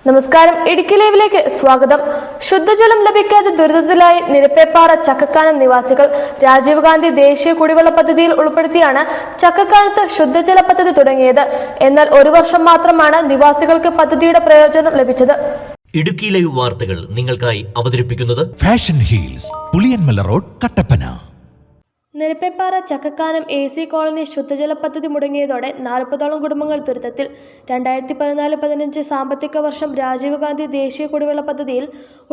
നമസ്കാരം. ഇടുക്കി ലൈവിലേക്ക് സ്വാഗതം. ശുദ്ധജലം ലഭിക്കാതെ ദുരിതത്തിലായി നിരപ്പേപ്പാറ ചക്കക്കാനം നിവാസികൾ. രാജീവ് ഗാന്ധി ദേശീയ കുടിവെള്ള പദ്ധതിയിൽ ഉൾപ്പെടുത്തിയാണ് ചക്കക്കാനത്ത് ശുദ്ധജല പദ്ധതി തുടങ്ങിയത്. എന്നാൽ 1 വർഷം മാത്രമാണ് നിവാസികൾക്ക് പദ്ധതിയുടെ പ്രയോജനം ലഭിച്ചത്. ഇടുക്കി ലൈവ് വാർത്തകൾ നിങ്ങൾക്കായി അവതരിപ്പിക്കുന്നത് fashion heels, Puliyanmala road, Kattappana. Nirappeppara Chakkakkanam AC colony ശുദ്ധജല പദ്ധതി മുടങ്ങിയതോടെ 40ഓളം കുടുംബങ്ങൾ ദുരിതത്തിൽ. 2014-15 സാമ്പത്തിക വർഷം രാജീവ് ഗാന്ധി ദേശീയ കുടിവെള്ള പദ്ധതിയിൽ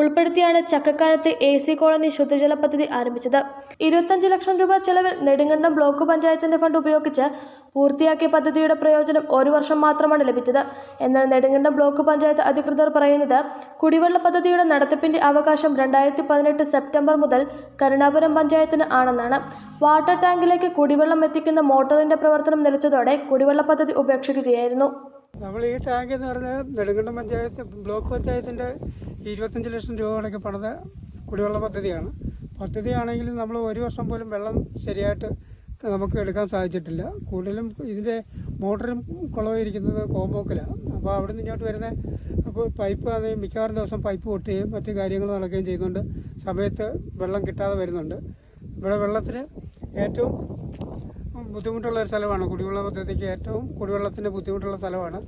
ഉൾപ്പെടുത്തിയാണ് ചക്കക്കാനത്ത് AC കോളനി ശുദ്ധജല പദ്ധതി ആരംഭിച്ചത്. 25 ലക്ഷം രൂപ ചെലവിൽ നെടുങ്കണ്ടം ബ്ലോക്ക് പഞ്ചായത്തിന്റെ ഫണ്ട് ഉപയോഗിച്ച് പൂർത്തിയാക്കിയ പദ്ധതിയുടെ പ്രയോജനം 1 വർഷം മാത്രമാണ് ലഭിച്ചത്. എന്നാൽ നെടുങ്കണ്ടം ബ്ലോക്ക് പഞ്ചായത്ത് അധികൃതർ പറയുന്നത് കുടിവെള്ള പദ്ധതിയുടെ നടത്തിപ്പിന്റെ അവകാശം 2018 സെപ്റ്റംബർ മുതൽ കരുണാപുരം പഞ്ചായത്തിന് ആണെന്നാണ്. വാട്ടർ ടാങ്കിലേക്ക് കുടിവെള്ളം എത്തിക്കുന്ന മോട്ടോറിന്റെ പ്രവർത്തനം നിലച്ചതോടെ കുടിവെള്ള പദ്ധതി ഉപേക്ഷിക്കുകയായിരുന്നു. നമ്മൾ ഈ ടാങ്ക് എന്ന് പറഞ്ഞാൽ നെടുങ്കണ്ടം പഞ്ചായത്ത് ബ്ലോക്ക് പഞ്ചായത്തിൻ്റെ 25 ലക്ഷം രൂപ കണക്ക് പണിത കുടിവെള്ള പദ്ധതിയാണ്. പദ്ധതിയാണെങ്കിലും നമ്മൾ 1 വർഷം പോലും വെള്ളം ശരിയായിട്ട് നമുക്ക് എടുക്കാൻ സാധിച്ചിട്ടില്ല. കൂടുതലും ഇതിൻ്റെ മോട്ടറും കുളമായിരിക്കുന്നത് കോമ്പോക്കിലാണ്. അപ്പോൾ അവിടെ നിന്ന് ഇങ്ങോട്ട് വരുന്ന പൈപ്പ് ആണെങ്കിൽ മിക്കവാറും ദിവസം പൈപ്പ് പൊട്ടുകയും മറ്റു കാര്യങ്ങൾ നടക്കുകയും ചെയ്യുന്നുണ്ട്. സമയത്ത് വെള്ളം കിട്ടാതെ വരുന്നുണ്ട്. ഇവിടെ വെള്ളത്തിന് ഏറ്റവും ബുദ്ധിമുട്ടുള്ള ഒരു സ്ഥലമാണ്. കുടിവെള്ള പദ്ധതിക്ക് ഏറ്റവും കുടിവെള്ളത്തിന് ബുദ്ധിമുട്ടുള്ള സ്ഥലമാണ്.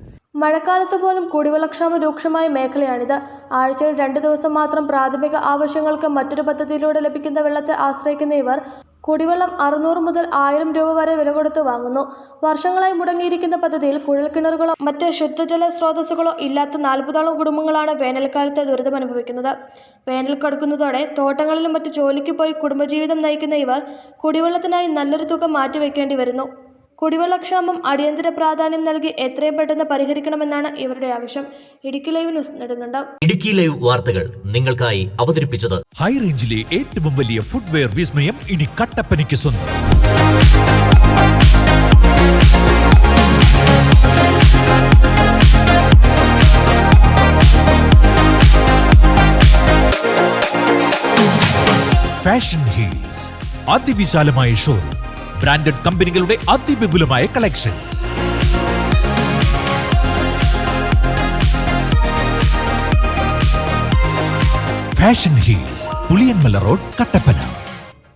മഴക്കാലത്ത് പോലും കുടിവെള്ളക്ഷാമം രൂക്ഷമായ മേഖലയാണിത്. ആഴ്ചയിൽ 2 ദിവസം മാത്രം പ്രാഥമിക ആവശ്യങ്ങൾക്ക് മറ്റൊരു പദ്ധതിയിലൂടെ ലഭിക്കുന്ന വെള്ളത്തെ ആശ്രയിക്കുന്ന ഇവർ കുടിവെള്ളം 600 മുതൽ 1000 രൂപ വരെ വില കൊടുത്ത് വാങ്ങുന്നു. വർഷങ്ങളായി മുടങ്ങിയിരിക്കുന്ന പദ്ധതിയിൽ കുഴൽക്കിണറുകളോ മറ്റ് ശുദ്ധജല സ്രോതസ്സുകളോ ഇല്ലാത്ത 40ഓളം കുടുംബങ്ങളാണ് വേനൽക്കാലത്ത് ദുരിതമനുഭവിക്കുന്നത്. വേനൽ കടുക്കുന്നതോടെ തോട്ടങ്ങളിലും മറ്റു ജോലിക്ക് പോയി കുടുംബജീവിതം നയിക്കുന്ന ഇവർ കുടിവെള്ളത്തിനായി നല്ലൊരു തുക മാറ്റിവെക്കേണ്ടി വരുന്നു. കുടിവെള്ളക്ഷാമം അടിയന്തര പ്രാധാന്യം നൽകി എത്രയും പെട്ടെന്ന് പരിഹരിക്കണമെന്നാണ് ഇവരുടെ ആവശ്യം. Idukki live news Nedumkandam. Idukki live വാർത്തകൾ നിങ്ങൾക്കായി അവതരിപ്പിച്ചത് ഹൈ റേഞ്ചിലെ ഏറ്റവും വലിയ ഫുട്വെയർ വിസ്മയം ഇനി കട്ടപ്പനയ്ക്ക് സ്വന്തം. ഫാഷൻ ഹീൽസ്, അതിവിശാലമായ ഷോറൂം, ബ്രാൻഡഡ് കമ്പനികളുടെ അതിവിപുലമായ collections. Fashion heels, Puliyanmala road, Kattappana.